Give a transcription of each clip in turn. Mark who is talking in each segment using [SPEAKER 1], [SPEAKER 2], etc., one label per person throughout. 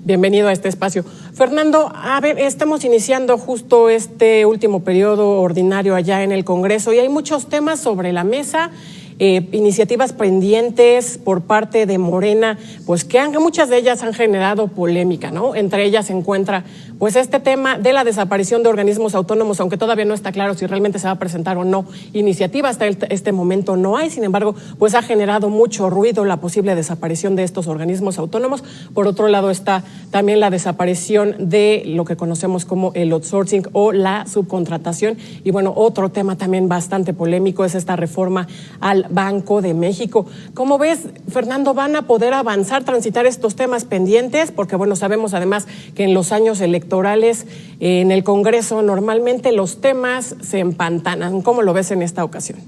[SPEAKER 1] Bienvenido a este espacio. Fernando, a ver, estamos iniciando justo este último periodo ordinario allá en el Congreso y hay muchos temas sobre la mesa. Iniciativas pendientes por parte de Morena, pues que muchas de ellas han generado polémica, ¿no? Entre ellas se encuentra pues este tema de la desaparición de organismos autónomos, aunque todavía no está claro si realmente se va a presentar o no iniciativa, hasta este momento no hay. Sin embargo, pues ha generado mucho ruido la posible desaparición de estos organismos autónomos. Por otro lado está también la desaparición de lo que conocemos como el outsourcing o la subcontratación. Y bueno, otro tema también bastante polémico es esta reforma al Banco de México. ¿Cómo ves, Fernando, van a poder avanzar, transitar estos temas pendientes? Porque bueno, sabemos además que en los años electorales en el Congreso normalmente los temas se empantanan. ¿Cómo lo ves en esta ocasión?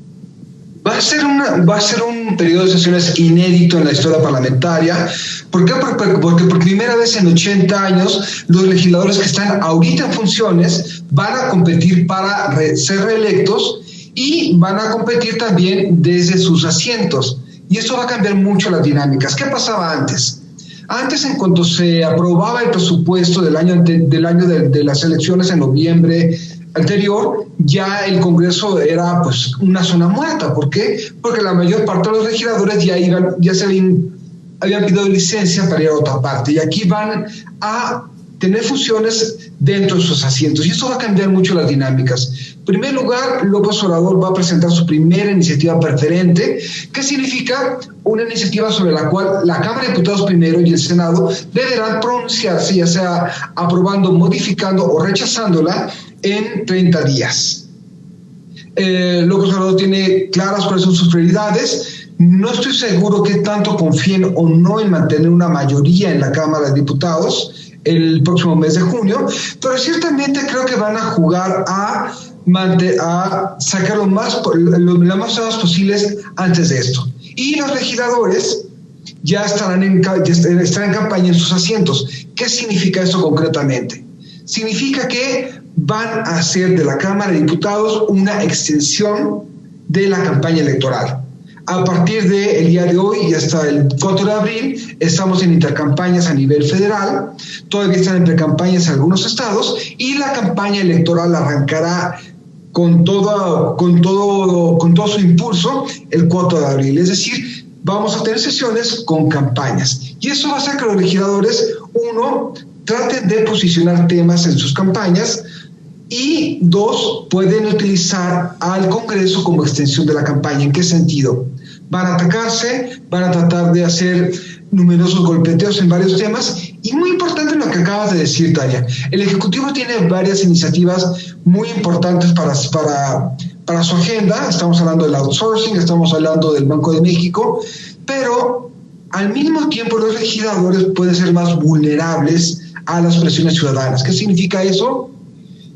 [SPEAKER 2] Va a ser un periodo de sesiones inédito en la historia parlamentaria. ¿Por qué? Porque por primera vez en 80 años los legisladores que están ahorita en funciones van a competir para ser reelectos y van a competir también desde sus asientos. Y eso va a cambiar mucho las dinámicas. ¿Qué pasaba antes? Antes, en cuanto se aprobaba el presupuesto del año de las elecciones en noviembre anterior, ya el Congreso era pues una zona muerta. ¿Por qué? Porque la mayor parte de los legisladores ya habían pedido licencia para ir a otra parte. Y aquí van a tener funciones dentro de sus asientos. Y eso va a cambiar mucho las dinámicas. En primer lugar, López Obrador va a presentar su primera iniciativa preferente, que significa una iniciativa sobre la cual la Cámara de Diputados primero y el Senado deberán pronunciarse, ya sea aprobando, modificando o rechazándola en 30 días. López Obrador tiene claras cuáles son sus prioridades. No estoy seguro qué tanto confíen o no en mantener una mayoría en la Cámara de Diputados el próximo mes de junio, pero ciertamente creo que van a jugar a sacar lo más posibles antes de esto. Y los legisladores ya estarán en campaña en sus asientos. ¿Qué significa esto concretamente? Significa que van a hacer de la Cámara de Diputados una extensión de la campaña electoral. A partir del día de hoy y hasta el 4 de abril estamos en intercampañas a nivel federal, todavía están en precampañas en algunos estados y la campaña electoral arrancará con todo su impulso el 4 de abril. Es decir, vamos a tener sesiones con campañas y eso va a hacer que los legisladores, uno, traten de posicionar temas en sus campañas y dos, pueden utilizar al Congreso como extensión de la campaña. ¿En qué sentido? Van a atacarse, van a tratar de hacer numerosos golpeteos en varios temas y muy importante lo que acabas de decir, Tania. El Ejecutivo tiene varias iniciativas muy importantes para su agenda. Estamos hablando del outsourcing, estamos hablando del Banco de México, pero al mismo tiempo los legisladores pueden ser más vulnerables a las presiones ciudadanas. ¿Qué significa eso?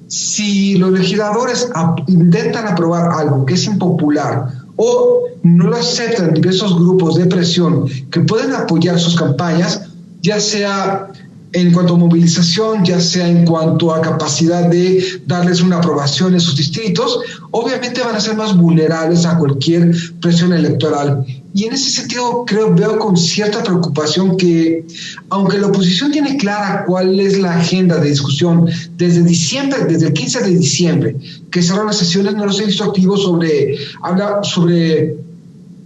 [SPEAKER 2] Si los legisladores intentan aprobar algo que es impopular o no lo aceptan diversos grupos de presión que pueden apoyar sus campañas, ya sea en cuanto a movilización, ya sea en cuanto a capacidad de darles una aprobación en sus distritos, obviamente van a ser más vulnerables a cualquier presión electoral. Y en ese sentido veo con cierta preocupación que, aunque la oposición tiene clara cuál es la agenda de discusión desde el 15 de diciembre, que cerraron las sesiones, no los he visto activos hablar sobre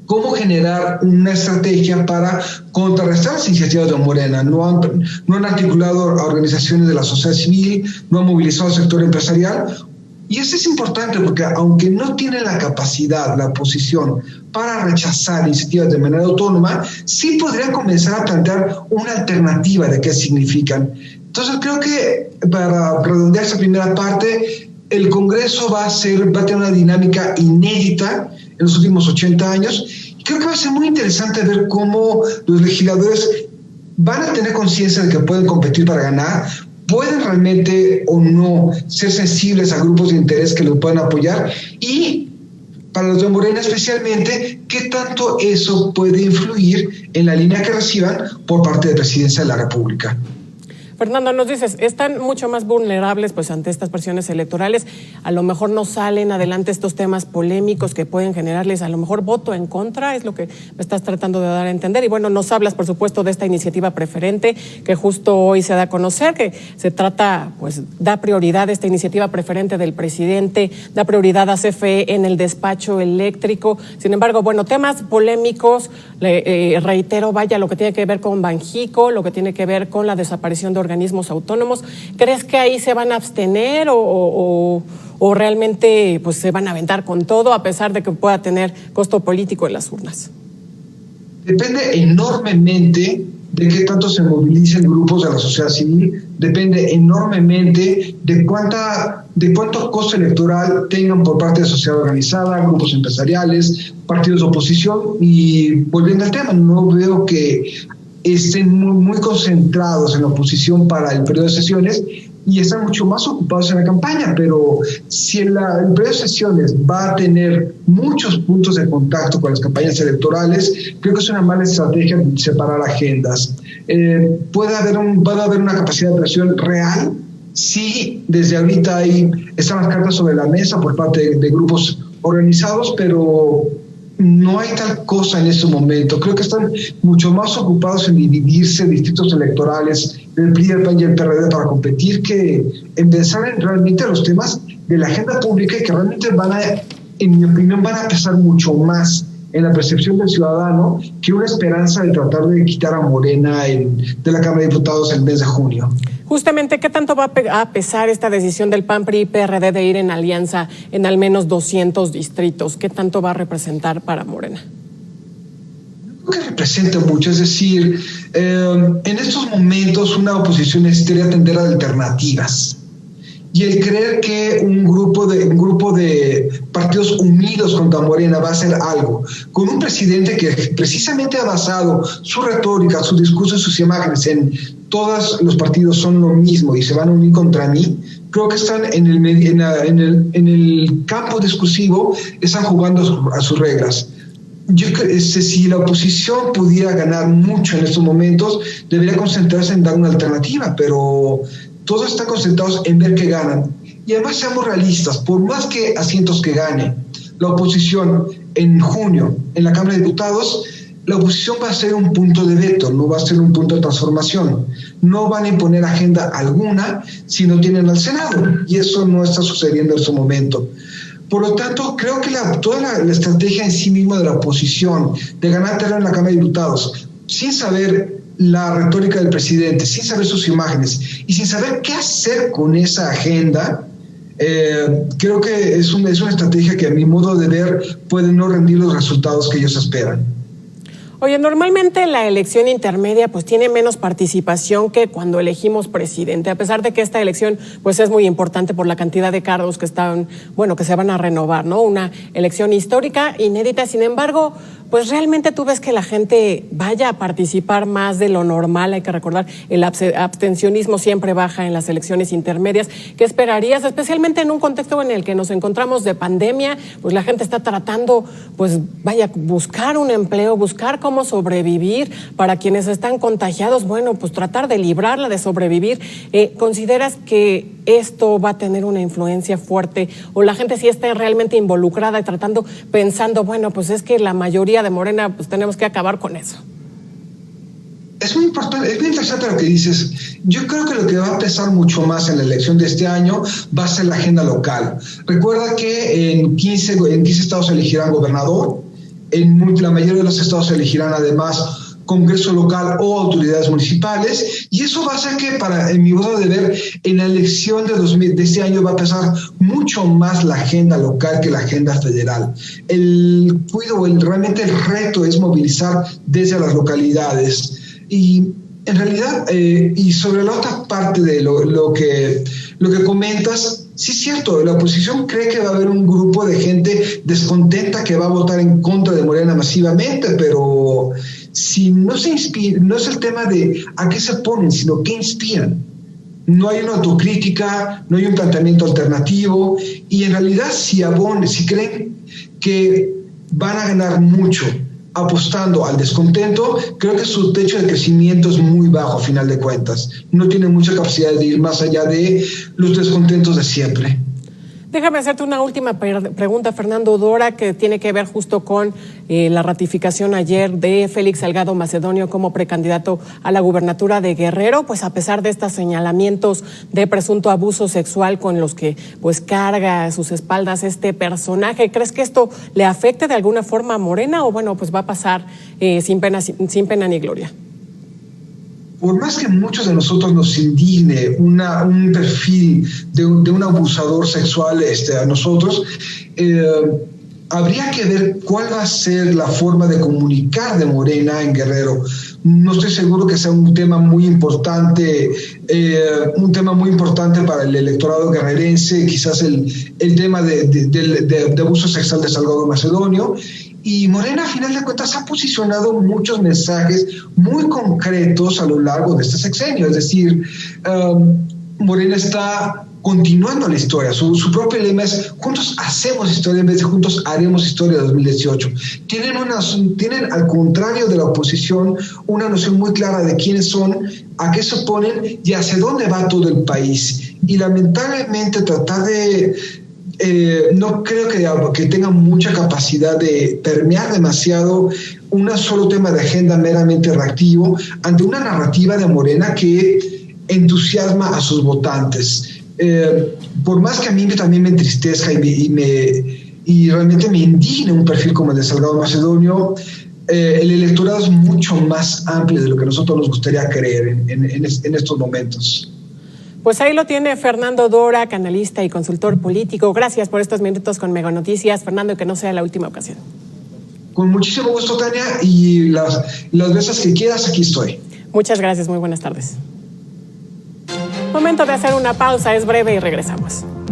[SPEAKER 2] cómo generar una estrategia para contrarrestar las iniciativas de Morena. No han articulado a organizaciones de la sociedad civil, no han movilizado al sector empresarial. Y eso es importante porque aunque no tiene la capacidad, la oposición, para rechazar iniciativas de manera autónoma, sí podrían comenzar a plantear una alternativa de qué significan. Entonces creo que para redondear esta primera parte, el Congreso va a tener una dinámica inédita en los últimos 80 años. Y creo que va a ser muy interesante ver cómo los legisladores van a tener conciencia de que pueden competir para ganar, pueden realmente o no ser sensibles a grupos de interés que los puedan apoyar y para los de Morena especialmente, qué tanto eso puede influir en la línea que reciban por parte de la Presidencia de la República.
[SPEAKER 1] Fernando, nos dices, están mucho más vulnerables pues ante estas presiones electorales, a lo mejor no salen adelante estos temas polémicos que pueden generarles a lo mejor voto en contra, es lo que me estás tratando de dar a entender. Y bueno, nos hablas por supuesto de esta iniciativa preferente que justo hoy se da a conocer, que se trata, pues da prioridad a esta iniciativa preferente del presidente, da prioridad a CFE en el despacho eléctrico. Sin embargo, bueno, temas polémicos, reitero, vaya, lo que tiene que ver con Banjico, lo que tiene que ver con la desaparición de organismos autónomos. ¿Crees que ahí se van a abstener o realmente pues se van a aventar con todo a pesar de que pueda tener costo político en las urnas?
[SPEAKER 2] Depende enormemente de qué tanto se movilicen grupos de la sociedad civil, depende enormemente de cuánto costo electoral tengan por parte de sociedad organizada, grupos empresariales, partidos de oposición. Y volviendo al tema, no veo que estén muy concentrados en la oposición para el periodo de sesiones y están mucho más ocupados en la campaña, pero si el periodo de sesiones va a tener muchos puntos de contacto con las campañas electorales, creo que es una mala estrategia separar agendas. Puede haber una capacidad de presión real si desde ahorita están las cartas sobre la mesa por parte de grupos organizados, pero no hay tal cosa en este momento. Creo que están mucho más ocupados en dividirse distritos electorales del PRI, el PAN y el PRD para competir que en pensar en realmente los temas de la agenda pública y que realmente en mi opinión, van a pesar mucho más en la percepción del ciudadano que una esperanza de tratar de quitar a Morena de la Cámara de Diputados el mes de junio.
[SPEAKER 1] Justamente, ¿qué tanto va a pesar esta decisión del PAN, PRI y PRD de ir en alianza en al menos 200 distritos? ¿Qué tanto va a representar para Morena?
[SPEAKER 2] Creo que representa mucho, es decir, en estos momentos una oposición necesitaría atender a alternativas. Y el creer que un grupo de partidos unidos contra Morena va a hacer algo, con un presidente que precisamente ha basado su retórica, su discurso y sus imágenes en todos los partidos son lo mismo y se van a unir contra mí, creo que están en el campo discursivo, están jugando a sus reglas. Yo creo si la oposición pudiera ganar mucho en estos momentos, debería concentrarse en dar una alternativa, pero todos están concentrados en ver que ganan. Y además seamos realistas, por más que asientos que gane la oposición en junio en la Cámara de Diputados, la oposición va a ser un punto de veto, no va a ser un punto de transformación. No van a imponer agenda alguna si no tienen al Senado, y eso no está sucediendo en este momento. Por lo tanto, creo que toda la estrategia en sí misma de la oposición, de ganar terreno en la Cámara de Diputados, sin saber la retórica del presidente, sin saber sus imágenes y sin saber qué hacer con esa agenda, creo que es una estrategia que a mi modo de ver puede no rendir los resultados que ellos esperan.
[SPEAKER 1] Oye, normalmente la elección intermedia pues tiene menos participación que cuando elegimos presidente, a pesar de que esta elección pues es muy importante por la cantidad de cargos que que se van a renovar, ¿no? Una elección histórica, inédita. Sin embargo, pues realmente tú ves que la gente vaya a participar más de lo normal. Hay que recordar, el abstencionismo siempre baja en las elecciones intermedias. ¿Qué esperarías, especialmente en un contexto en el que nos encontramos de pandemia? Pues la gente está tratando, pues vaya, buscar un empleo, buscar cómo sobrevivir. Para quienes están contagiados, bueno, pues tratar de librarla, de sobrevivir. ¿Consideras que esto va a tener una influencia fuerte o la gente sí está realmente involucrada y pensando, bueno, pues es que la mayoría de Morena, pues tenemos que acabar con eso?
[SPEAKER 2] Es muy importante, es muy interesante lo que dices. Yo creo que lo que va a pesar mucho más en la elección de este año va a ser la agenda local. Recuerda que en 15 estados elegirán gobernador, en la mayoría de los estados elegirán además Congreso local o autoridades municipales, y eso va a hacer que, en mi modo de ver, en la elección de este año va a pesar mucho más la agenda local que la agenda federal. Realmente el reto es movilizar desde las localidades. Y en realidad, y sobre la otra parte de lo que comentas, sí es cierto, la oposición cree que va a haber un grupo de gente descontenta que va a votar en contra de Morena masivamente, pero si no se inspira, no es el tema de a qué se ponen, sino qué inspiran. No hay una autocrítica, no hay un planteamiento alternativo, y en realidad si creen que van a ganar mucho apostando al descontento, creo que su techo de crecimiento es muy bajo a final de cuentas. No tiene mucha capacidad de ir más allá de los descontentos de siempre.
[SPEAKER 1] Déjame hacerte una última pregunta, Fernando Dora, que tiene que ver justo con la ratificación ayer de Félix Salgado Macedonio como precandidato a la gubernatura de Guerrero, pues a pesar de estos señalamientos de presunto abuso sexual con los que pues carga a sus espaldas este personaje, ¿crees que esto le afecte de alguna forma a Morena o bueno, pues va a pasar sin pena ni gloria?
[SPEAKER 2] Por más que muchos de nosotros nos indigne un perfil de un abusador sexual a nosotros, habría que ver cuál va a ser la forma de comunicar de Morena en Guerrero. No estoy seguro que sea un tema muy importante para el electorado guerrerense, quizás el tema de abuso sexual de Salgado Macedonio. Y Morena, a final de cuentas, ha posicionado muchos mensajes muy concretos a lo largo de este sexenio. Es decir, Morena está continuando la historia. Su propio lema es juntos hacemos historia en vez de juntos haremos historia 2018. Tienen, al contrario de la oposición, una noción muy clara de quiénes son, a qué se oponen y hacia dónde va todo el país. Y lamentablemente tratar de... no creo que tenga mucha capacidad de permear demasiado un solo tema de agenda meramente reactivo ante una narrativa de Morena que entusiasma a sus votantes. Por más que a mí también me entristezca y realmente me indigna un perfil como el de Salgado Macedonio, el electorado es mucho más amplio de lo que nosotros nos gustaría creer en estos momentos.
[SPEAKER 1] Pues ahí lo tiene Fernando Dora, analista y consultor político. Gracias por estos minutos con Mega Noticias, Fernando, que no sea la última ocasión.
[SPEAKER 2] Con muchísimo gusto, Tania, y las veces que quieras, aquí estoy.
[SPEAKER 1] Muchas gracias, muy buenas tardes. Momento de hacer una pausa, es breve y regresamos.